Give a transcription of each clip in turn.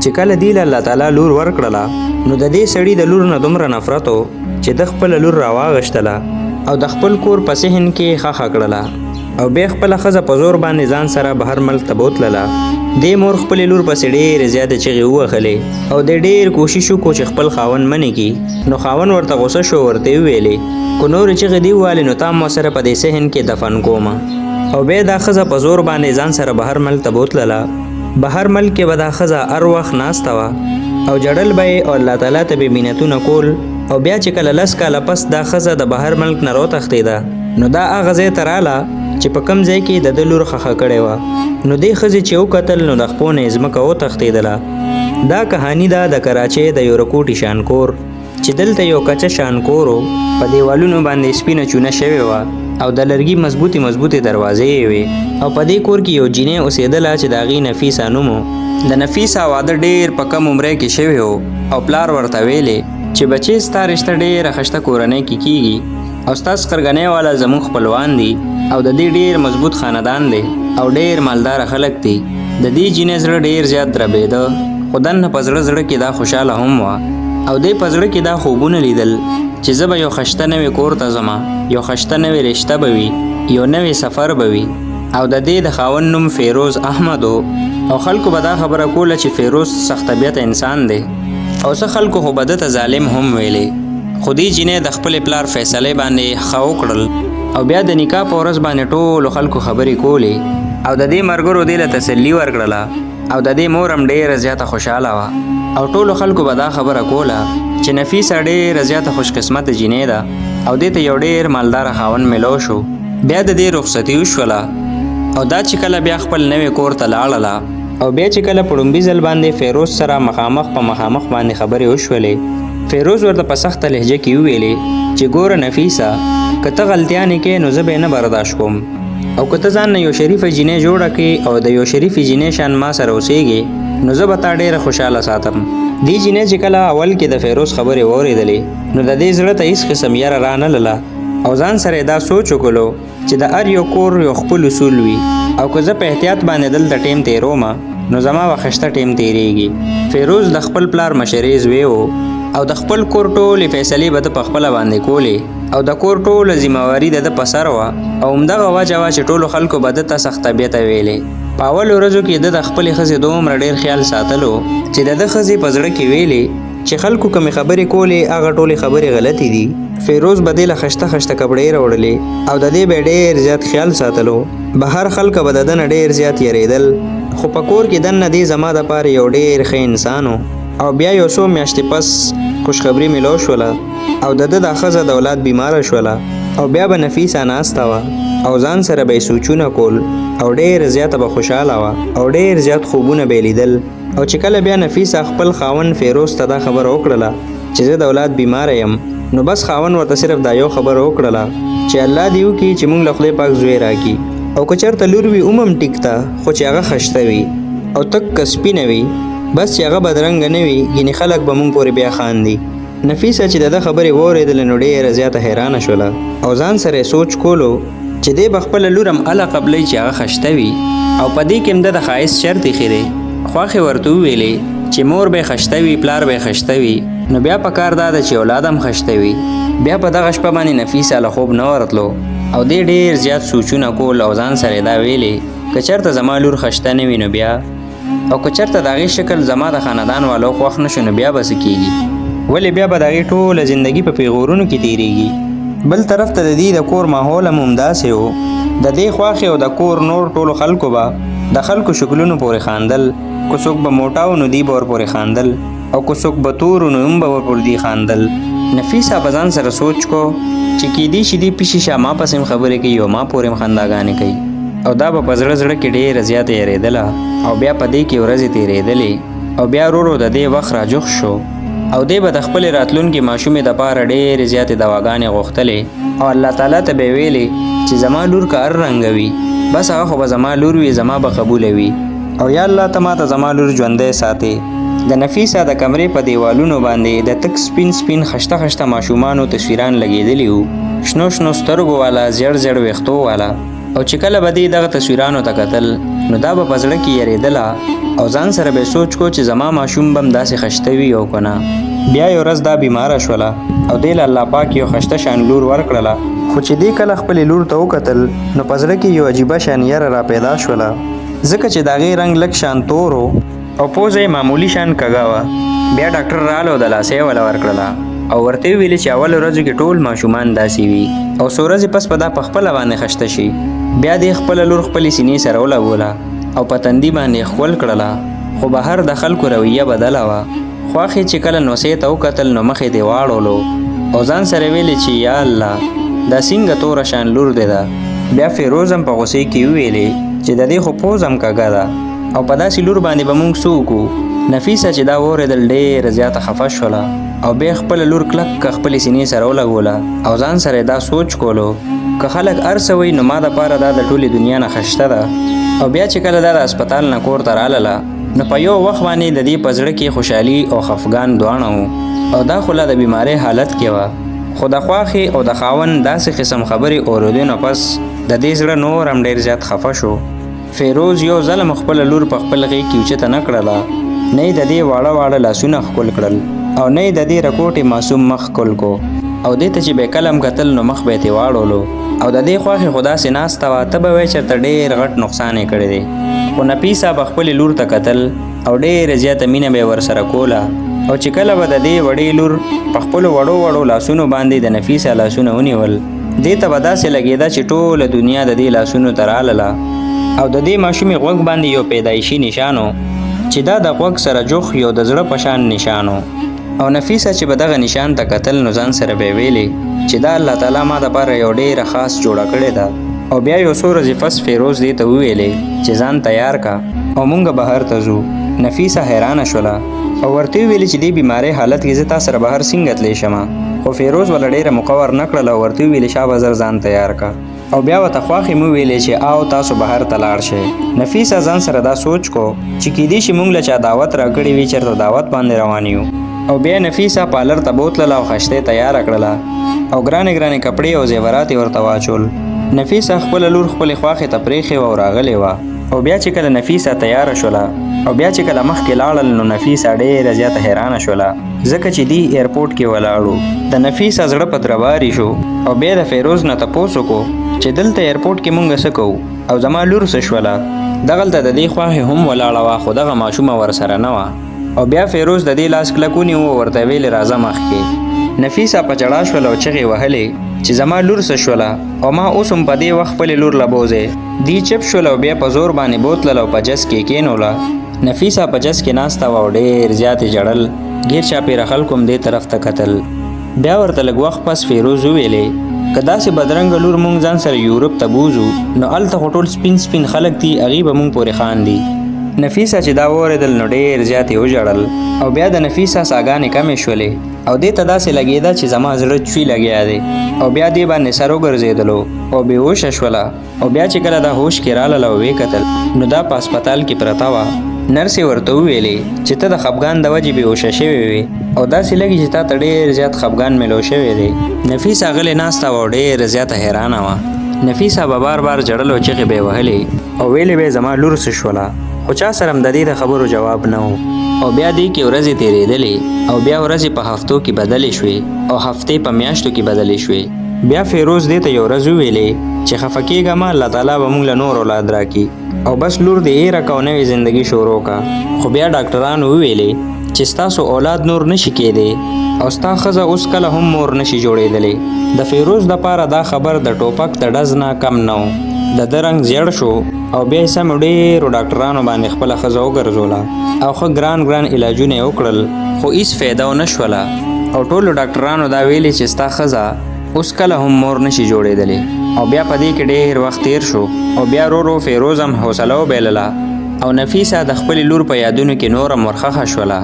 چې کله دی الله تعالی لور ورکړله نو د دې سړي د لور نه دومره نفرت و چې د خپل لور راواغشتله او د خپل کور په صحن کې خخه کړله او بیا خپل ښځه په زور باندې ځان سره بهر ملک ته بوتلله. دې مور خپلې لور پسې ډېرې زیاتې چغې ووهلې او د ډېر کوشش وکړو چې خپل خاوند منې کړي. نو خاوند ورته غوسه شو، ورته یې وویلې که نورې چغې دې ووالې نو تا مو سره په دې صحن کې دفن کومه. او بیا دا ښځه په زور باندې ځان سره بهر ملک ته بوتلله. بهر ملک کې به دا ښځه هر وخت ناسته وه او جړل به یې او الله تعالی ته به مینتونه کول. او بیا چې کله 10 کاله پس دا ښځه د بهر ملک نه راوتښتېده نو دا هغه ځای ته راله چې په کوم ځای کې د ده لور خښه کړې وه. نو دې ښځې چې وکتل نو د خپو نه یې ځمکه وتښتېدله. دا کهاني ده د کراچۍ د یو رکوټي شانکور چې دلته یو کچه شانکور و. په دیوالونو باندې سپینه چونه شوې وه او د لرګي مضبوطې دروازې یې وې. او په دې کور کې یو جینۍ اوسېدله چې د هغې نفیسه نوم و. د نفیسه واده ډېر په کم عمره کې شوی و او پلار ورته ویلې چې بچې ستا رشته ډېره ښایسته کورنۍ کې کېږي او ستا سقرګنۍ والا زموږ خپلوان دي او د دې ډېر مضبوط خاندان دی او ډېر مالداره خلک دي. د دې جینۍ زړه ډېر زیات دربېده خو دننه په زړه کې دا خوشحاله هم وه او دې په زړه کې دا خوبونه لیدل چې زه به یو ښایسته نوی کور ته ځمه، یو ښایسته نوې رشته به وي، یو نوی سفر به وي. او د دې د خاوند نوم فیروز احمد و او خلکو به دا خبره کوله چې فیروز سخت طبیعت انسان دی او څه خلکو خو به ده ته ظالم هم ویلې. خو دې جینۍ د خپلې پلار فیصلې باندې ښه وکړل او بیا د نکاح په ورځ باندې ټولو خلکو خبرې کولې او د دې ملګرو دې له تسلي ورکړله او د دې مور هم ډېره زیاته خوشحاله وه او ټولو خلکو به دا خبره کوله چې نفیسه ډېره زیاته خوشقسمته جینۍ ده او دې ته یو ډېر مالداره خاوند میلو شو. بیا د دې رخصتي وشوله او دا چې کله بیا خپل نوی کور ته لاړله او بیا چې کله په لومبي ځل باندې فیروز سره مخامخ په مخامخ باندې خبرې وشولې، فیروز ورته په سخته لهجه کې وویلې چې ګوره نفیسه که ته غلطیانې کې نو زه به یې نه برداشت کوم او که ته ځان نه یو شریفه جینۍ جوړه کړې او د یو شریفې جینۍ شان ما سره اوسېږې نو زه به تا ډېره خوشحاله ساتم. دې جینۍ چې کله اول کې د فیروز خبرې واورېدلې نو د دې زړه ته هېڅ قسم یره رانلله او ځان سره دا سوچ وکړو چې د هر یو کور یو خپل اصول وي او که زه په احتیاط باندې دلته ټیم تېروم نو زما به ښایسته ټیم تېرېږي. فیروز د خپل پلار مشرې زوی و او د خپل کور ټولې فیصلې به ده په خپله باندې کولې او د کور ټوله ذمهواري د ده په سر وه او همدغه وجه وه چې ټولو خلکو به ده ته سخت طبیعته ویلې. په اولو ورځو کې ده د خپلې ښځې دومره ډېر خیال ساتلو چې د ده ښځې په زړه کې ویلې چې خلکو کومې خبرې کولې هغه ټولې خبرې غلطې دي. فیروز به دې له ښایسته کپړې راوړلې او د دې به ډېر زیات خیال ساتلو. بهر خلکه به د ده نه ډېر زیات یریدل خو په کور کې دننه دې زما دپاره یو ډېر ښه انسان و. او بیا یو څو میاشتې پس خوشخبري میلو شوله او د ده دا ښځه د اولاد بیماره شوله او بیا به نفیسه ناسته وه او ځان سره به یې سوچونه کول او ډېر زیاته به خوشحاله وه او ډېر زیات خوبونه به یې لیدل. او چې کله بیا نفیسه خپل خاوند فیروز ته دا خبره وکړله چې زه د اولاد بیماره یم نو بس خاوند ورته صرف دا یو خبره وکړله چې الله دې وکړي چې موږ له خدای پاک زوی راکړي او که چېرته لور وي هم ټیک ته خو چې هغه ښایسته وي او تک سپینه وي بس چې هغه بدرنګه نه وي یعنې خلک به موږ پورې بیا خاندي. نفیسه چې د ده خبرې واورېدلې نو ډېره زیاته حیرانه شوله او ځان سره یې سوچ کولو چې دی به خپله لور هم هله قبلوي چې هغه ښایسته وي او په دې کې هم ده د ښایست شرط ایښی دی. خواښې ورته وویلې چې مور به یې ښایسته وي، پلار به یې ښایسته وي، نو بیا پکار دا ده چې اولاد هم ښایسته وي. بیا په دغه شپه باندې نفیسه له خوب نه ورتلو او دې ډېر زیات سوچونه کول او ځان سره دا ویلې که چېرته زما لور ښایسته نه وي نو بیا او که چېرته د هغې شکل زما د خاندان والو خوښ نه شو نو بیا به څه کېږي، ولې بیا به د هغې ټوله زندګي په پیغورونو کې تېرېږي. بل طرف ته د دې د کور ماحول هم همداسې و. د دې خواښې او د کور نور ټولو خلکو به د خلکو شکلونو پورې خاندل، که څوک به موټاو نو دی به ورپورې خاندل او که څوک به تورو نو هم به ورپورې دی خاندل. نفیسه په ځان سره سوچ کو چې کیدی شي دې پیشي شا ما پسې هم خبرې کوي او ما پورې هم خنداګانې کوي او دا به په زړه کې ډېره زیاته یېرېدله او بیا په دې کې ورځې تېرېدلې او بیا ورو د دې وخت راجوخ شو او دی به د خپلې راتلونکې ماشومې دپاره ډېرې زیاتې دواګانې غوښتلې او الله تعالی ته به یې ویلې چې زما لور که هر رنګه وي بس هغه خو به زما لور وي، زما به قبوله وي او یا الله ته ما ته زما لور ژوندی ساتې. د نفیسه د کمرې په دیوالونو باندې د تک سپین خشته ماشومانو تصویران لګېدلي وو، شنو سترګو والا، زیړ ویښتو والا او چې کله به دې دغه تصویرانو ته کتل نو دا به په زړه کې یریدله او ځان سره به سوچ کو چې زما ماشوم به هم داسې خشته وي او که نه. بیا یو ورځ دا بیماره شوله او دې له الله پاک یو خشته شان لور ورکړله، خو چې دې کله خپلې لور ته وکتل نو په زړه کې یو عجیبه شان یره را پیدا شوله، ځکه چې د هغې رنګ لږ شان تور او پوزه یې معمولي شان کږه وه. بیا ډاکټر راغله او د لاسۍ وله ورکړله او ورته یې ویلې چې اول ورځو کې ټول ماشومان داسې وي او څو ورځې پس به دا په خپله باندې خشته شي. بیا دې خپله لور خپلې سینې سره ولګوله او په تندي باندې ښکل کړله، خو بهر د خلکو رویه بدله وه. خواښې چې کله نوسۍ ته وکتل نو مخې دې واړولو او ځان سره ویلې چې یا الله دا څنګه توره شان لور دې ده. بیا فیروز هم په غوسې کې وویلې چې د دې خو پوز هم کږه ده او په داسې لور باندې به موږ څه وکړو. نفیسه چې دا واورېدل ډېره زیاته خفه شوله او بیا خپله لور کلکه خپلې سینې سره ولګوله او ځان سره دا سوچ کولو که خلک هر څه وایي نو ما دپاره دا د ټولې دنیا نه خشته ده. او بیا چې کله دا د اسپتال نه کور ته رالله نو په یو وخت باندې د دې په زړه کې خوشحالي او خفګان دواړه وو او دا خو لا د بیمارۍ حالت کې وه. خو د خواښې او د خاوند داسې قسم خبرې اورېدو نه پس د دې زړه نور هم ډېر زیات خفه شو. فیروز یو ځل هم خپله لور په خپل غېږ کې اوچته نه کړله، نه یې د دې واړه واړه لاسونه ښکل کړل او نه یې د دې رکوټې معصوم مخ ښکل کو او دې ته چې به کله هم کتل نو مخ به یې ترې واړولو او د دې خواښې خو داسې ناسته وه ته به وایې چېرته ډېر غټ نقصان یې کړی دی. خو نفیسه به خپلې لور ته کتل او ډېره زیاته مینه به یې ورسره کوله او چې کله به د دې وړې لور په خپلو وړو وړو لاسونو باندې د نفیسه لاسونه ونیول دې ته به داسې لګېده چې ټوله دنیا د دې لاسونو ته رالله او د دې ماشومې غوږ باندې یو پیدایشي نشان و چې دا د غوږ سره جوخ یو د زړه په شان نشان و. او نفیسه چې به دغه نشان ته کتل نو ځان سره به یې ویلې چې دا الله تعالی ما دپاره یو ډېره خاص جوړه کړې ده. او بیا یو څو ورځې پس فیروز دې ته وویلې چې ځان تیار کا او مونږ بهر ته ځو. نفیسه حیرانه شوله او ورته یې ویلې چې دې بیمارۍ حالت کې زه تا سره بهر څنګه تلی شمه، خو فیروز وله ډېره مقور نه کړله او ورته یې ویلې شابه زر ځان تیار کا. او بیا ورته خواښې مو ویلې چې او تاسو بهر ته لاړ شئ. نفیسه ځان سره دا سوچ کو چې کیدای شي مونږ له چا دعوت راکړې وي چېرته دعوت باندې روان یو. او بیا نفیسه پالر ته بوتلله او خشتې تیاره کړله او ګرانې ګرانې کپړې او زیورات یې ورته واچول. نفیسه خپله لور خپلې خواښې ته پرېښې وه او راغلې وه. او بیا چې کله نفیسه تیاره شوله او بیا چې کله مخکې لاړل نو نفیسه ډېره زیاته حیرانه شوله ځکه چې دی ایرپورټ کې ولاړو. د نفیسه زړه په درباري شو او بیا د فیروز نه تپوس وکړو چې دلته ایرپورټ کې مونږ څه کوو او زما لور څه شوله. دغلته د دې خواښې هم ولاړه وه خو دغه ماشومه ورسره نه وه. او بیا فیروز د دې لاس کلک ونیو او ورته ویلې راځه مخکې. نفیسه په ژړا شوله او چغې وهلې چې زما لور څه شوله او ما اوس هم په دې وخت خپلې لور له بوځې. دی چپ شوله او بیا په زور باندې بوتلله او په جس کې کېنوله. نفیسه په جس کې ناسته وه او ډېر زیاتې ژړل، غیر چاپېره خلکو هم دې طرف ته کتل. بیا ورته لږ وخت پس فیروز وویلې که داسې بدرنګه لور مونږ ځان سره یورپ ته بوځو نو هلته خو ټول سپین سپین خلک دي هغې به مونږ پورې خاندي. نفیسه چې دا واورېدل نو ډېر زیات یې وژړل او بیا د نفیسه ساګانې کمې شولې او دې ته داسې لګېده چې زما زړه چوي لګیا دی. او بیا دې باندې سر وګرځېدلو او بېهوشه شوله. او بیا چې کله دا هوش کې راغله او ویې کتل نو دا په اسپتال کې پرته وه. نرسې ورته وویلې چې ته د خفګان د وجې بېهوشه شوې وې او داسې لګي چې تا ته ډېر زیات خفګان میلو شوی دی. نفیسه غلې ناسته وه او ډېره زیاته حیرانه وه. نفیسه به بار بار ژړل او چغې به یې وهلې او ویلې به یې زما لور څه شوله، خو چا سره هم د دې د خبرو جواب نه و. او بیا دې کې ورځې تېرېدلې او بیا ورځې په هفتو کې بدلې شوې او هفتې په میاشتو کې بدلې شوې. بیا فیروز دې ته یو ورځ وویلې چې خفه کېږه مه، الله تعالی به موږ له نور اولاد راکړي او بس لور دې ایره که او نوې زندګي شروع کا. خو بیا ډاکټرانو وویلې چې ستاسو اولاد نور نشي کېدی او ستا ښځه اوس کله هم مور نشي جوړېدلی. د فیروز دپاره دا خبر د ټوپک د ډز نه کم نه و. د ده رنګ زیړ شو او بیا یې سمو ډېرو ډاکټرانو باندې خپله ښځه وګرځوله او ښه ګران ګران علاجونه یې وکړل خو هېڅ فایده ونه شوله. او ټولو ډاکټرانو دا ویلي چې ستا ښځه اوس کله هم مور نشي جوړېدلی. او بیا په دې کې ډېر وخت تیر شو او بیا ورو فیروز هم حوصله وبایلله او نفیسه د خپلې لور په یادونو کې نور هم ورخښه شوله.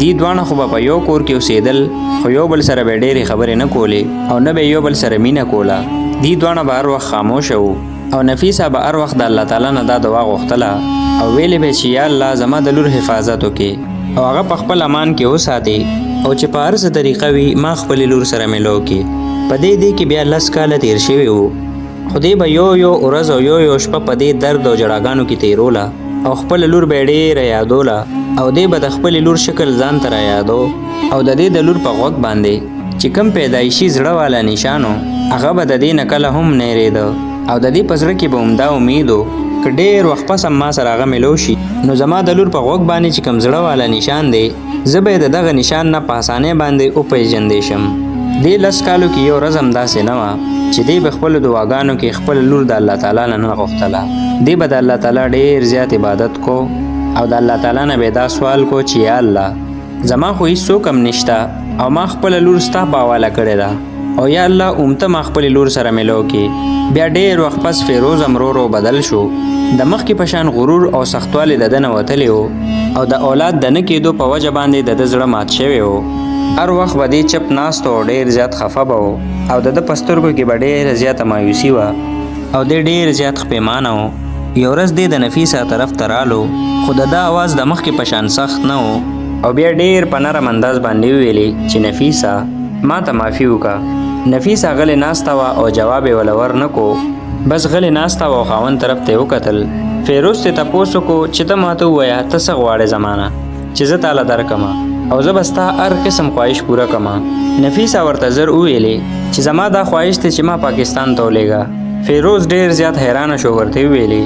دی دواړه خو به په یو کور کې اوسېدل خو یو بل سره به ډېرې خبرې نه کولې او نه به یو بل سره مینه کوله. دی دواړه به هر وخت خاموشه وو او نفیسه به هر وخت د الله تعالی نه دا دعا غوښتله او ویلې به چې یا الله زما د لور حفاظت وکړي او هغه په خپل امان کې وساتي او چې په هر څه طریقه وي ما خپلې لور سره میلو کړي. په دې کې بیا 10 کاله تیر شوي وو خدای به یو ورځ او یو شپه په دې درد او جړاګانو کې تیروله او خپل لور به ډېره یادوله او دی به د خپل لور شکل ځان ته را یادو او د دې د لور په غوږ باندې چې کم پیدایشي زړه والا نشانو هغه به د دې نه کله هم نه هېرېده او د دې په زړه کې به همدا امید و که ډېر وخت پس هم ما سره هغه ملو شي نو زما د لور په غوږ باندې چې کوم زړه والا نشان دی زه به یې د دغه نشان نه په اسانۍ باندې وپېژندی شم. دې 10 کالو کې یو ورځ هم داسې نه وه چې دی به خپلو دعاګانو کې خپل لور د الله تعالی نه نه غوښتله. دی به د الله تعالی ډېر زیات عبادت کو او د الله تعالی نه به دا سوال کو چې یا الله زما خو هیڅوک هم نشته او ما خپله لور ستا په حواله کړې ده او یا الله اومته ما خپلې لور سره ملو کې. بیا ډېر وخت پس فیروز هم ورو بدل شو. د مخکې په شان غرور او سختوالی د ده نه وتلی و او د اولاد د نه کېدو په وجه باندې د ده زړه مات شوی و. هر وخت به دې چپ ناست او ډېر زیات خفه به و او د ده په سترګو کې به ډېره زیاته مایوسي وه او دی ډېر زیات خپېمانه و. یو ورځ دی د نفیسه طرف ته رالو خو د ده اواز د مخکې په شان سخت نه و او بیا ډېر په نرم انداز باندې وویلې چې نفیسه ما ته معافي وکړه. نفیسه غلې ناسته وه او جواب یې وله ور نه کو. بس غلې ناسته وه او خاوند طرف ته یې وکتل. فیروز ته تپوس وکړو چې ته ماته ووایه ته څه غواړې زمانه چې زه تاله درکمه او زه به ستا هر قسم خواهش پوره کمه. نفیسه ورته زر وویلې چې زما دا خواهش دی چې ما پاکستان ته ولېږه. فیروز ډېر زیات حیرانه شو ورته ویلې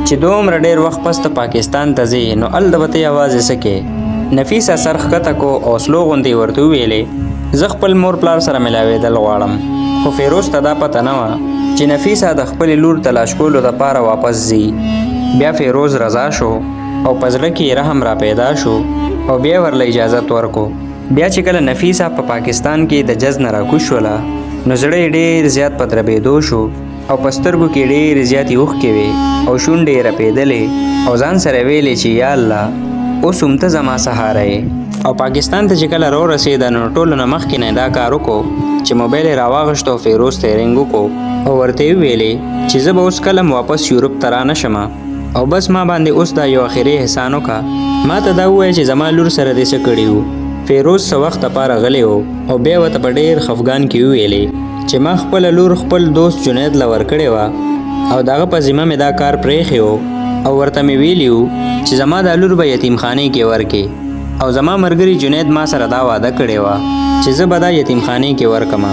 چې دومره ډېر وخت پس ته پاکستان ته ځې نو هلته به ته یوازې څه کې. نفیسه سر ښکته کو او سلو غوندې ورته وویلې زه خپل مور پلار سره ملاوېدل غواړم. خو فیروز ته دا پته نه وه چې نفیسه د خپلې لور تلاش کولو دپاره واپس ځي. بیا فیروز رضا شو او په زړه کې رحم را پیدا شو او بیا ورله اجازت ورکو. بیا چې کله نفیسه په پاکستان کې د جز نه راکوز شوله نو زړه یې ډېر زیات په دربېدو شو او په سترګو کې ډېرې زیاتې اوښکې وې او شونډې یې رپېدلې او ځان سره ویلې چې یا الله اوس هم ته زما سهاره یې. او پاکستان ته چې کله راورسېده نو ټولو نه مخکې نه دا کار وکړو چې موبایل یې راواغېشت او فیروز ته یې رنګ وکړو او ورته یې وویلې چې زه به اوس کله واپس یورپ ته را نه شم او بس ما باندې اوس دا یو اخري احسان وکړه. ما ته دا ووایه چې زما لور سره دې څه کړي وو. فیروز څه وخت دپاره غلی و او بیا ورته په ډېر خفګان کې وویلې چې ما خپله لور خپل دوست جنید له ورکړې وه او د هغه په ذمه مې دا کار پرېښی و او ورته مې ویلي وو چې زما دا لور به یتیمخانې کې ورکې او زما ملګري جنید ما سره دا وعده کړې وه چې زه به دا یتیمخانې کې ورکمه.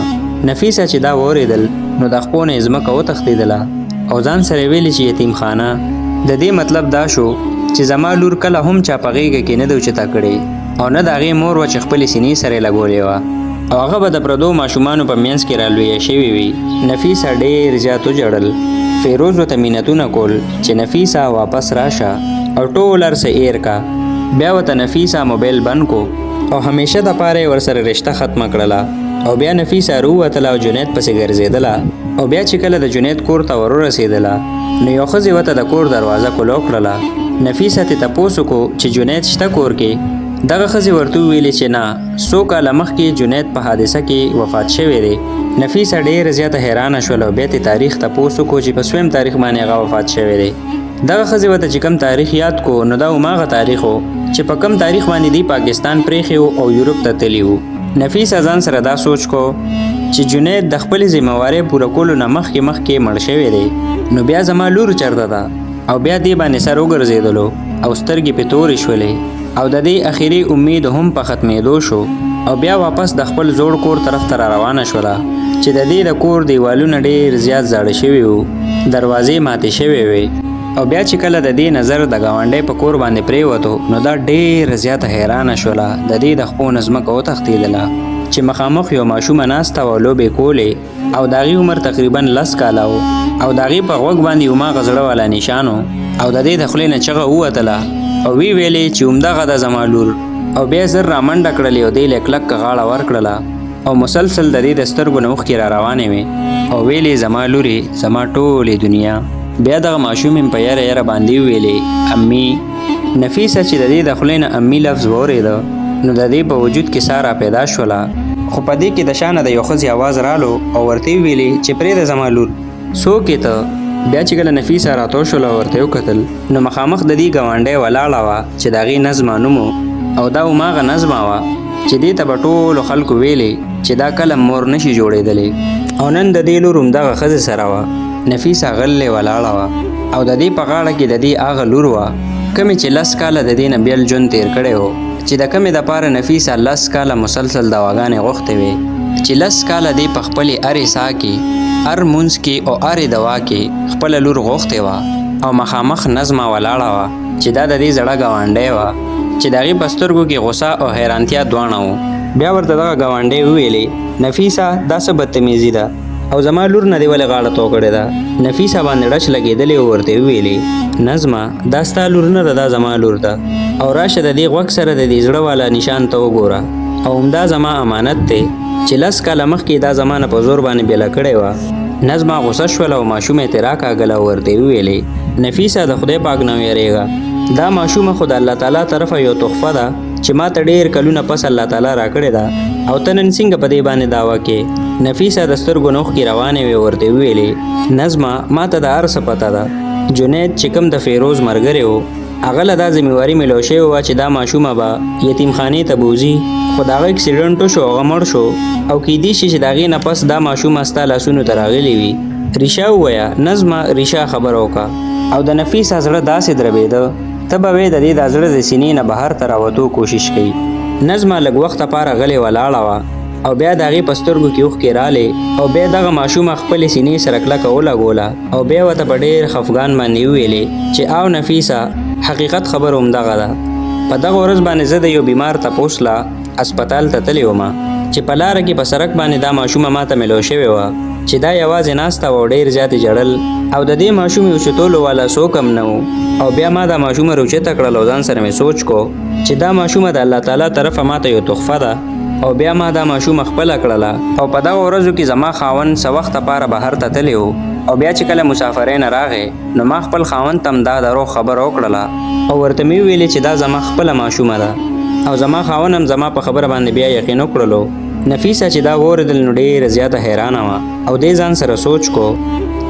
نفیسه چې دا واورېدل نو د خپو نه یې ځمکه وتښتېدله او ځان سره ویلې چې یتیمخانه د دې مطلب دا شو چې زما لور کله هم چا په غېږه کې نه ده اوچته کړې او نه د هغې مور وه چې خپلې سینې سره یې لګولې وه او هغه به د پردو ماشومانو په منځ کې رالویه شوې وي. نفیسه ډېر زیات وژړل. فیروز ورته مینتونه کول چې نفیسه واپس راشه او ټول هر څه هېر کا. بیا ورته نفیسه موبایل بند کو او همیشه دپاره یې ورسره رشته ختمه کړله او بیا نفیسه راووتله او جنید پسې ګرځېدله او بیا چې کله د جنید کور ته ورورسېدله نو یو ښځې ورته د کور دروازه کلو کړله. نفیسه ترې تپوس وکړو چې جنید شته کور کې. دغه ښځې ورته وویلې چې نه 100 کاله مخکې جنید په حادثه کې وفات شوی دی. نفیسه ډېره زیاته حیرانه شوله او بیا ترې تاریخ تپوس وکړو چې په سویم تاریخ باندې هغه وفات شوی دی. دغه ښځې ورته چې کم تاریخ یاد کو نو دا هماغه تاریخ و چې په کم تاریخ باندې دی پاکستان پرېښی و او یورپ ته تللی و. نفیسه ځان سره دا سوچ کو چې جنید د خپلې ذمهوارۍ پوره کولو نه مخکې مړ شوی دی نو بیا زما لور چېرته ده او بیا دې باندې سر وګرځېدلو او سترګې پې تورې شولې او د دې اخري امید هم په ختمېدو شو او بیا واپس د خپل زوړ کور طرف ته را روانه شوله چې د دې د کور دیوالونه ډېر زیات زاړه شوي وو، دروازې ماتې شوې وې او بیا چې کله د دې نظر د ګاونډۍ په کور باندې پرېوتو نو دا ډېر زیاته حیرانه شوله. د دې د خپو نه ځمکه وتښتېدله چې مخامخ یو ماشومه ناسته وه لوبې کولې او د هغې عمر تقریبا 10 کاله و او د هغې په غوږ باندې هماغه زړه والا نشان و او د دې د خولې نه چغه ووتله او وی ویلې چې همدغه ده زما لور او بیا زر رامنډه کړلې او دې له کلک غاړه ورکړله او مسلسل د دې د سترګو نه اوښکې را روانې وې او ویلې زما لورې زما ټولې دنیا. بیا دغه ماشوم په یاره یاره باندې ویلې امي. نفیسه چې د دې د خولې نه امي لفظ واورېده نو د دې په وجود کې ساه را پیدا شوله خو په دې کې د شانه د یو ښځې اواز رالو او ورته یې ویلې چې پرېږده زما لور څوک یې ته. بیا چې کله نفیسه راتو شوله ورته یې وکتل نو مخامخ د دې ګاونډۍ ولاړه وه چې د هغې نظمه نوم او دا هماغه نظمه وه چې دې ته به ټولو خلکو ویلې چې دا کله مور نشي جوړېدلی او نن د دې لور همدغه ښځې سره وه نفیسه غلې ولاړه وه او د دې په غاړه کې د دې هغه لور وه کومې چې 10 کاله د دې نه بیل ژوند تیر کړی و چې د کومې دپاره نفیسه 10 کاله مسلسل دواګانې غوښتې وې چې 10 کاله دې په خپلې هرې ساه کې هر مونځ کې او هرې دوا کې خپله لور غوښتې وه او مخامخ نظمه ولاړه وه چې دا د دې زړه ګاونډی وه چې د هغې په سترګو کې غوسه او حیرانتیا دواړه وو بیا ورته دغه ګاونډی وویلې نفیسه دا څه بدتمیزي ده او زما لور نه دې ولې غاړه تو کړې ده نفیسه باندې ډچ لګېدلې و ورته وویلې نظمه دا ستا لور نه ده دا زما لور ده او راشه د دې غوږ سره د دې زړه والا نشان ته وګوره او همدا زما امانت دی چې 10 کاله مخکې دا زما نه په زور باندې بېله کړې وه نظمه غوسه شوله او ماشوم یې ترې راکاږله او ورته وویلې نفیسه د خدای پاک نه ویرېږه دا ماشومه خو د الله تعالی طرفه یو تحفه ده چې ما ته ډېر کلونه پس الله تعالی راکړې ده او ته نن څنګه په دې باندې دعوه کې نفیسه د سترګو نوښ کې روانې وې ورته وویلې نظمه ما ته د هر څه پته ده جنید چې کوم د فیروز ملګری و هغه له دا ذمهواري میلو شوې وه چې دا ماشومه به یتیمخانې ته بوځي خو د هغه اکسیډنټ وشو هغه مړ شو او کیدای شي چې د هغې نه پس دا ماشومه ستا لاسونو ته راغلې وي ریشه ووایه نظمه ریشه خبره وکړه او د نفیسه زړه داسې دربېده ته به وې د دې دا زړه د سینې نه بهر ته راوتو کوشش کوي نظمه لږ وخت لپاره غلې ولاړه وه او بیا د هغې په سترګو کې اوښکې رالې او بیا دغه ماشومه خپلې سینې سره کلکه ولګوله او بیا ورته په ډېر خفګان باندې وویلې چې او نفیسه حقیقت خبره همدغه ده په دغه ورځ باندې زه د یو بیمار تپوس له هسپتال ته تللی ومه چې په لاره کې په سړک باندې دا ماشومه ما ته میلو شوې وه چې دا یوازې ناسته وه او ډېر زیاتې ژړل او د دې ماشوم یو اوچتولو والا څوک هم نه و او بیا ما دا ماشومه راوچته کړل او ځان سره مې سوچ کو چې دا ماشومه د الله تعالی طرفه ما ته یو تحفه ده او بیا ما دا ماشومه خپله کړله او په دغه ورځو کې زما خاوند څه وخت لپاره بهر ته تللی و او بیا چې کله مسافرۍ نه راغی نو ما خپل خاوند ته هم دا دروغ خبره وکړله او ورته مې وویلې چې دا زما خپله ماشومه ده او زما خاوند هم زما په خبره باندې بیا یقین وکړلو نفیسه چې دا واورېدل نو ډېره زیاته حیرانه وه او دې ځان سره سوچ کو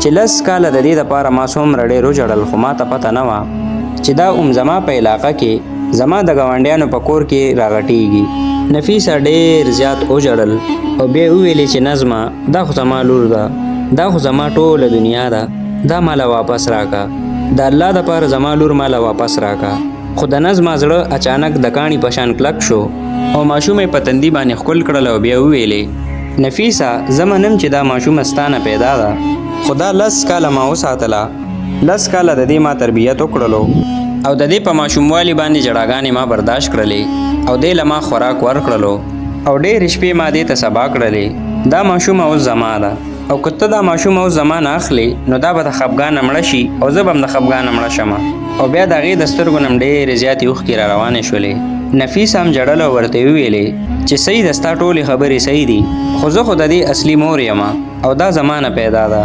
چې 10 کاله د دې دپاره ما څومره ډېر وژړل خو ما ته پته نه وه چې دا زما په علاقه کې زما د ګاونډیانو په کور کې راغټېږي نفیسه ډېر زیات وژړل او بیا وویلې چې نظمه دا خو زما لور ده دا خو زما ټوله دنیا ده دا ماله واپس راکه د الله دپاره زما لور ماله واپس راکه خو د نظمه زړه اچانک د کاڼي په شان کلک شو او ماشوم یې په تندي باندې ښکل کړل او بیا وویلې نفیسه زه منم چې دا ماشومه ستا نه پیدا ده خو دا 10 کاله ما وساتله 10 کاله د دې ما تربیت وکړلو او د دې په ماشوموالي باندې جړاګانې ما برداشت کړلې او دې له ما خوراک ورکړلو او ډېرې شپې ما دې ته سبا کړلې دا ماشومه اوس زما ده او که ته دا ماشومه اوس زما نه اخلې نو دا به د خفګانه مړه شي او زه به هم د خفګانه مړه شمه او بیا د هغې د سترګو نه هم ډېرې زیاتې اوښکې را روانې شولې نفیسه هم ژړل او ورته وویلې چې صحیح ده ستا ټولې خبرې صحیح دي خو زه خو د دې اصلي مور یم او دا زما نه پیدا ده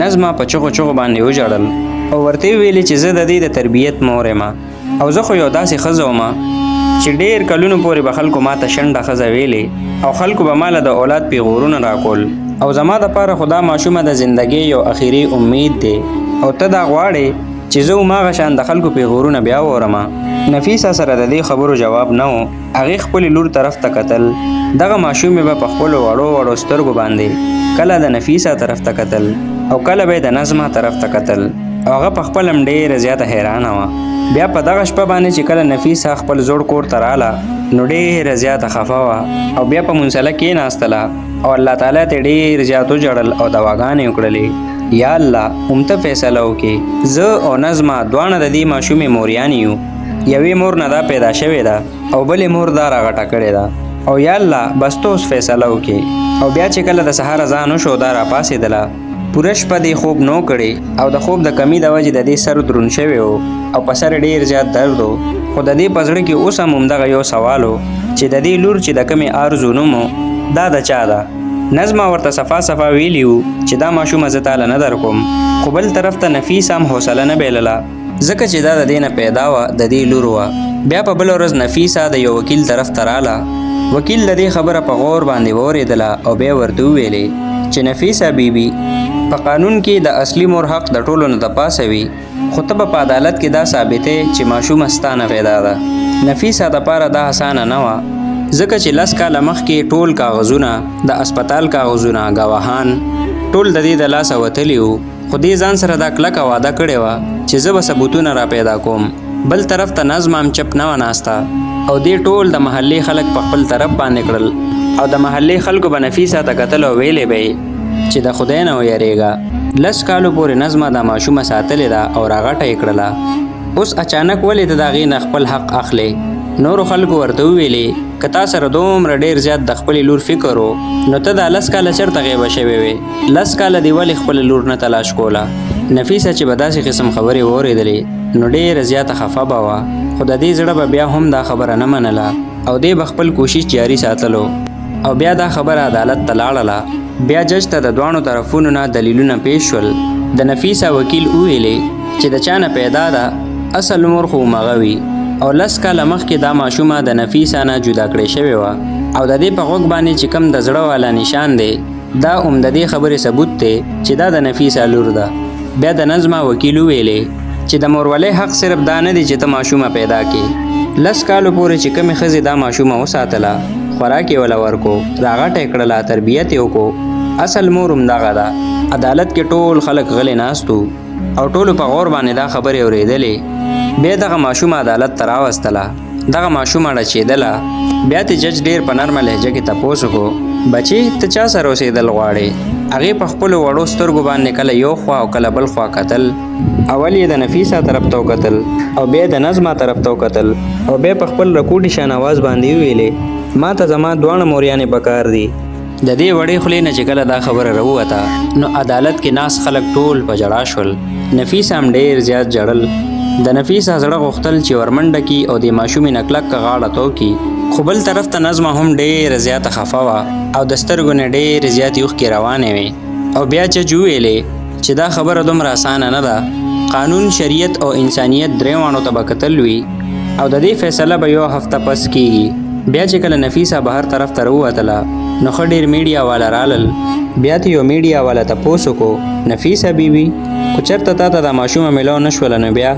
نظمه په چغو چغو باندې وژړل او ورته ویلې چې زه د دې د تربیت مور یم او زه خو یو داسې ښځه ومه چې ډېر کلونو پورې به خلکو ما ته شنډه ښځه ویلې او خلکو به ماله د اولاد پیغورونه راکول او زما دپاره خو دا ماشومه د زندګۍ یو اخري امید دی او ته دا غواړې چې زه هماغه شان د خلکو پیغورونه بیا واورم نفیسه سره د دې خبرو جواب نه و هغې خپلې لور طرف ته کتل دغه ماشومې به په خپلو وړو وړو سترګو باندې کله د نفیسه طرف ته کتل او کله به د نظمه طرف ته کتل او هغه په خپل هم ډېره زیاته حیرانه وه بیا په دغه شپه باندې چې کله نفیسه خپل زوړ کور ته راله نو ډېره زیاته خفه وه او بیا په منسله کېناستله او الله تعالی ته ډېر زیات وژړل او دواګانې وکړلې یا الله ته فیصله وکړې زه او نظمه دواړه د دې ماشومې موریانې یو یوې مور نه دا پیدا شوې ده او بلې مور دا راغټه کړې ده او یا الله بس ته اوس فیصله وکړې او بیا چې کله د سهار اذان وشو دا راپاڅېدله پوره شپه دې خوب نو کړی او د خوب د کمی د وجې د دې سر دروند شوی و او په سر ډېر زیات درد و خو د دې په زړه کې اوس هم همدغه یو سوال و چې د دې لور چې د کمې آرزو نوم و دا د چا ده نظمه ورته صفا صفا ویلي و چې دا ماشومه زه تاله نه درکوم خو بل طرف ته نفیس هم حوصله نه بایلله ځکه چې دا د دې نه پیدا وه د دې لور وه بیا په بله ورځ نفیسه د یو وکیل طرف ته راله وکیل د دې خبره په غور باندې واورېدله او بیا ورته وویلې چې نفیسه بیبي په قانون کې د اصلي مور حق د ټولو نه دپاسه وي خو ته به په عدالت کې دا ثابتې چې ماشومه ستا نه پیدا ده نفیسه دپاره دا اسانه نه وه ځکه چې 10 کاله مخکې ټول کاغذونه د اسپتال کاغذونه ګواهان ټول د دې د لاسه وتلي وو خو خو دې ځان سره دا کلکه واده کړې وه چې زه به ثبوتونه را پیدا کوم. بل طرف ته نظم هم چپ نه وه ناسته او دې ټول د محلې خلک په خپل طرف باندې کړل او د محلې خلکو به نفیسه ته کتل او ویلې به یې چې د خدای نه ویریږه. 10 کالو پورې نظمه دا ماشومه ساتلې ده او راغټه یې کړله. اوس اچانک ولې د هغې نه خپل حق اخلي؟ نورو خلکو ورته وویلې که تا سره دومره ډېر زیات د خپلې لور فکر و نو ته دا 10 کاله چېرته غیبه شوې وې؟ 10 کاله دې ولې خپله لور نه تلاش کوله؟ نفیسه چې به داسې قسم خبرې واورېدلې نو ډېره زیاته خفه به وه، خو د دې زړه به بیا هم دا خبره نه منله او دې به خپل کوشش جاري ساتلو. او بیا دا خبره عدالت ته لاړله. بیا جج ته د دواړو طرفونو نه دلیلونه پیش شول. د نفیسه وکیل وویلې چې د چا نه پیدا ده اصل مور خو همغه وي او 10 کاله مخکې دا ماشومه د نفیسه نه جدا کړې شوې وه او د دې په غوږ باندې چې کوم د زړه والا نشان دی دا هم د دې خبرې ثبوت دی چې دا د نفیسه لور ده. بیا د نظمه وکیل وویلې چې د مورولۍ حق صرف دا نه دی چې ته ماشومه پیدا کړې. 10 کالو پورې چې کومې ښځې دا ماشومه وساتله، خوراک یې وله ورکو، راغټه یې کړله، تربیت یې وکړو، اصل مور همدغه ده. عدالت کې ټول خلک غلې ناست وو او ټولو په غور باندې دا خبرې اورېدلې. بیا دغه ماشومه عدالت ته راوستله. دغه ماشومه ړچېدله. بیا تې جج ډېر په نرمه لهجه کې تپوس وکړو، بچې ته چا سره اوسېدل غواړې؟ هغې په خپلو وړو سترګو باندې کله یو خوا او کله بل خوا کتل. اول یې د نفیسه طرف ته وکتل او بیا د نظمه طرف ته وکتل او بیا په خپل رکوټي شان اواز باندې وویلې ما ته زما دواړه موریانې پکار دي. د دې وړې خولې نه چې کله دا خبره راووته نو عدالت کې ناس خلک ټول په ژړا شول. نفیسه هم ډېر زیات ژړل. د نفیسه زړه غوښتل چې ورمنډه کي او د ماشومې نه کلکه غاړه تو کي، خو بل طرف ته نظمه هم ډېره زیاته خفه وه او د سترګو نه ډېرې زیاتې اوښکې روانې وې. او بیا جج وویلې چې دا خبره دومره اسانه نه ده. قانون، شریعت او انسانیت درېواړو ته به کتل وي او د دې فیصله به 1 هفته پس کیږي. بیا چې کله نفیسه بهر طرف ته راووتله نو ښه ډېر میډیا والا رالل. بیا ته یو میډیا والا تپوس وکړو، نفیسه بیبي خو چېرته تا ته دا ماشومه میلاو نه شوله نو بیا؟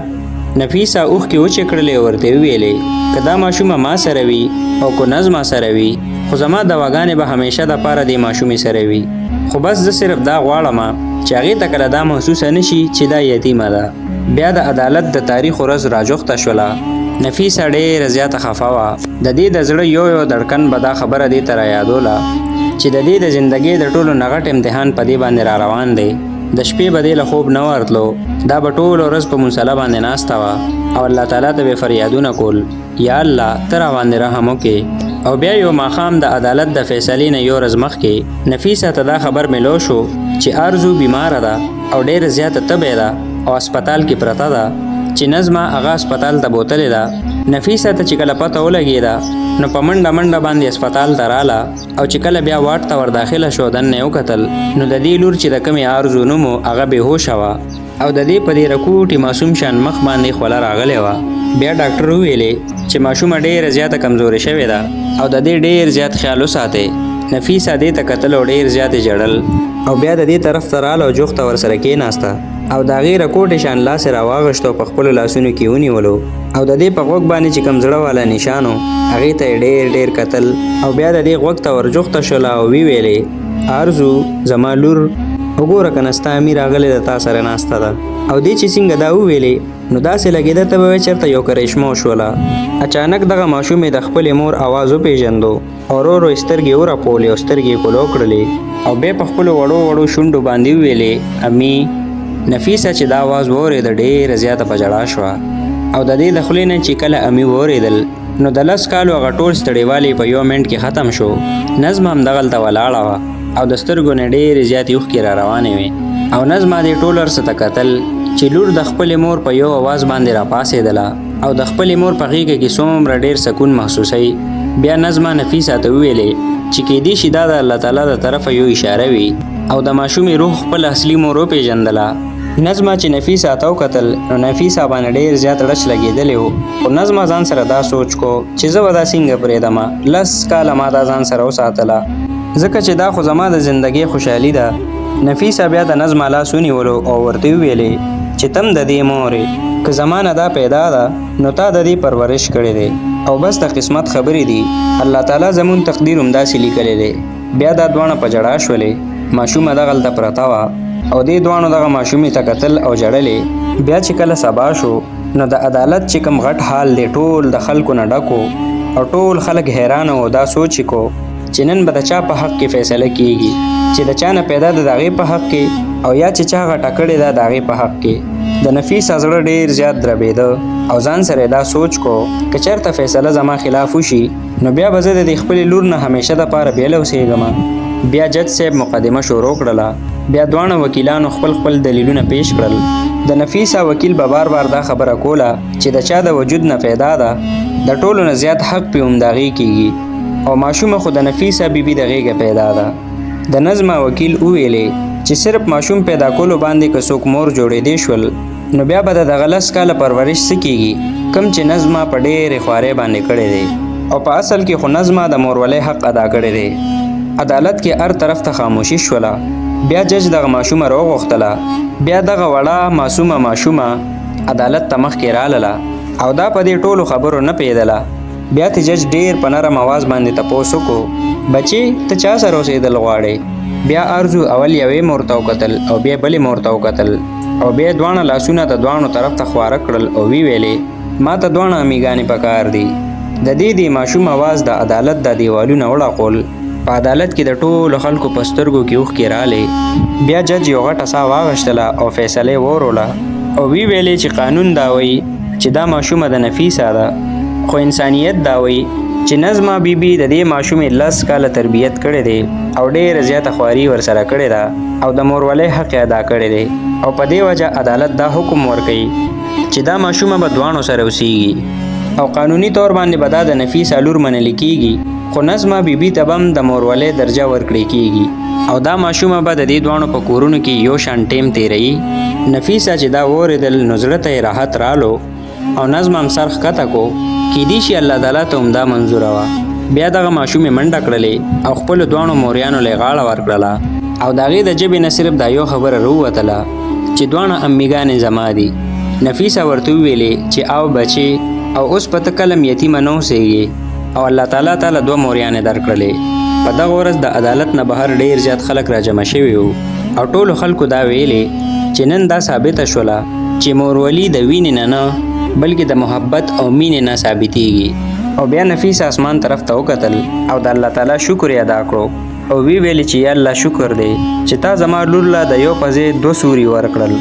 نفیسه اوښکې وچې کړلې او ورته وویلې که دا ماشومه ما سره وي او که نظمه سره وي خو زما دواګانې به همیشه دپاره دې ماشومې سره وي، خو بس زه صرف دا غواړم چې هغې ته کله دا محسوسه نه شي چې دا یتیمه ده. بیا د عدالت د تاریخ ورځ راجوخته شوله. نفیسه ډېره زیاته خفه وه. د دې د زړه یو دړکن به دا خبره دې ته رایادوله چې د دې د زندګۍ د ټولو نه غټ امتحان په دې باندې را روان دی. د شپې به دې له خوب نه ورتلو، دا به ټوله ورځ په مصله باندې ناسته وه او الله تعالی ته به فریادونه کول، یا الله ته راباندې رحم وکړې. او بیا یو ماښام د عدالت د فیصلې نه 1 ورځ مخکې نفیسه ته دا خبر میلو شو چې آرزو بیماره ده او ډېره زیاته تبې ده او اسپتال کې پرته ده چې نظمه هغه اسپتال ته بوتلې ده. نفیسه ته چې کله پته ولګېده نو په منډه منډه باندې اسپتال ته راله او چې کله بیا واټ ته ور داخله شو دننه یې وکتل نو د دې لور چې د کومې آرزو نوم و هغه بېهوشه وه او د دې په دې رکوټي معصوم شان مخ باندې خوله راغلې وه. بیا ډاکټر وویلې چې ماشومه ډېره زیاته کمزورې شوې ده او د دې ډېر زیات خیال وساتئ. نفیسه دې ته کتل او ډېر زیاتې ژړل او بیا د دې طرف ته راله او جوخته ورسره کېناسته او د هغې رکوټې شان لاس یې راواغېشت او په خپلو لاسونو کې ونیولو او د دې په غوږ باندې چې کوم زړه والا نشان و هغې ته یې ډېر کتل او بیا د دې غوږ ته ورجوخته شوله او ویلې آرزو زما لور وګوره که نه ستا امي راغلې ده تا سره ناسته ده. او دې چې څنګه دا وویلې نو داسې لګېده ته به وایې چېرته یو کرشمه وشوله. اچانک دغه ماشومې د خپلې مور اواز وپېژندو او ورو ورو یې سترګې ورپولې او سترګې یې کولو کړلې او بیا په خپلو وړو شونډو باندې وویلې امي. نفیسه چې دا آواز واورېده ډېره زیاته په ژړا شوه او د دې د خولې نه چې کله امي واورېدل نو د 10 کالو هغه ټول ستړیوالی په 1 منټ کې ختم شو. نظمه همدغلته ولاړه وه او د سترګو نه ډېرې زیاتې اوښکې را روانې وې او نظمه دې ټول ورڅه ته کتل چې لور د خپلې مور په یو اواز باندې راپاڅېدله او د خپلې مور په غېږه کې څومره ډېر سکون محسوسوي. بیا نظمه نفیسه ته وویلې چې کیدای شي دا د الله تعالی د طرفه یو اشاره وي او د ماشومې روح خپل اصلي مور وپېژندله. نظمه چې نفیسه ته وکتل نو نفیسه باندې ډېر زیات رچ لګېدلی و خو نظمه ځان سره دا سوچ کو چې زه به دا څنګه پرېږدمه. 10 کاله ما دا ځان سره وساتله ځکه چې دا خو زما د زندګۍ خوشحالي ده. نفیسه بیا د نظمه لاس ونیولو او ورته وویلې چې تم د دې مور یې، که زما نه دا پیدا ده نو تا د دې پرورش کړی دی او بس د قسمت خبرې دي. الله تعالی زمون تقدیر همداسې لیکلی دی. بیا دا دواړه په ژړا شولې. ماشومه دغلته پرته وه او دې دواړو دغه ماشومې ته کتل او ژړلې. بیا چې کله سبا شو نو د عدالت چې کوم غټ حال دی ټول د خلکو نه ډکو او ټول خلک حیران او دا سوچ کو چې نن به د چا په حق کې فیصله کیږي، چې د چا نه پیدا د هغې په حق کې او یا چې چا غټه کړې ده د هغې په حق کې. د نفیس زړه ډېر زیات دربېده او ځان سره دا سوچ کو که چېرته فیصله زما خلاف وشي نو بیا به زه د دې خپلې لور نه همیشه دپاره بېله اوسېږم. بیا جج صاحب مقدمه شروع کړله. بیا دواړه وکیلانو خپل دلیلونه پیش کړل. د نفیسه وکیل به بار بار دا خبره کوله چې د چا د وجود نه پیدا ده د ټولو نه زیات حق پې هم د هغې کېږي او ماشومه خو د نفیسه بیبي د غېږه پیدا ده. د نظمه وکیل وویلې چې صرف ماشوم پیدا کولو باندې که څوک مور جوړېدی شول نو بیا به د دغه 10 کاله پرورش څه کېږي کوم چې نظمه په ډېرې خوارۍ باندې کړی دی او په اصل کې خو نظمه د مورولۍ حق ادا کړی دی. عدالت کې هر طرف ته خاموشي شوله. بیا جج دغه ماشومه راوغوښتله. بیا دغه وړه معصومه ماشومه عدالت ته مخکې راغله او دا په دې ټولو خبرو نه پوهېدله. بیا ته جج ډېر په نرم اواز باندې تپوس وکړو بچې ته چا سره اوسېدل غواړې؟ بیا ارزو اول یوې مور ته وکتل او بیا بلې مور ته وکتل او بیا دواړه لاسونه د دواړو طرف ته خواره کړل او ویلې ما ته دواړه امیګانې پکار دي. د دې ماشوم اواز د عدالت د دیوالونه وړاقول. په عدالت کې د ټولو خلکو په سترګو کې اوښکې رالې. بیا جج یو غټه ساه واغشتله او فیصله یې وروله او ویلې چې قانون دا وایي چې دا ماشومه د نفیسه ده خو انسانیت دا وایي چې نظمه بیبي د دې ماشومې 10 کاله تربیت کړی دی او ډېره زیاته خواري ورسره کړې ده او د مورولۍ حق یې ادا کړی دی او په دې وجه عدالت دا حکم ورکوي چې دا ماشومه به دواړو سره اوسیږي او قانوني طور باندې به دا د نفیسه لور منل کیږي خو نظمه بیبي ته به هم د مورولۍ درجه ورکړی کیږي او دا ماشومه به د دې دواړو په کورونو کې یو شان ټیم تیروي. نفیسه چې دا واورېدل نو زړه ته یې راحت رالو او نظم هم سر ښکته کو کیدی شي الله تعالی ته هم دا منظوره وه. بیا دغه ماشومې منډه کړلې او خپلو دواړو موریانو له غاړه ورکړله او د هغې د ژبې نه صرف دا یو خبره راووتله چې دواړه امیګانې زما دي. نفیسه ورته وویلې چې او بچې او اوس په ته کلم یتیمه نه اوسېږي او الله تعالی تاله 2 موریانې درکړلې. په دغه ورځ د عدالت نه بهر ډېر زیات خلک راجمع شوي وو او ټولو خلکو دا ویلې چې نن دا ثابته شوله چې مورولي د وینې نه بلکې د محبت او مینې نه ثابتېږي. او بیا نفیس آسمان طرف ته وکتل او د الله تعالی شکر یې ادا کړو او ویلې چې یا الله شکر دی چې تا زما لور له د یو په ځای 2 سوري ورکړل.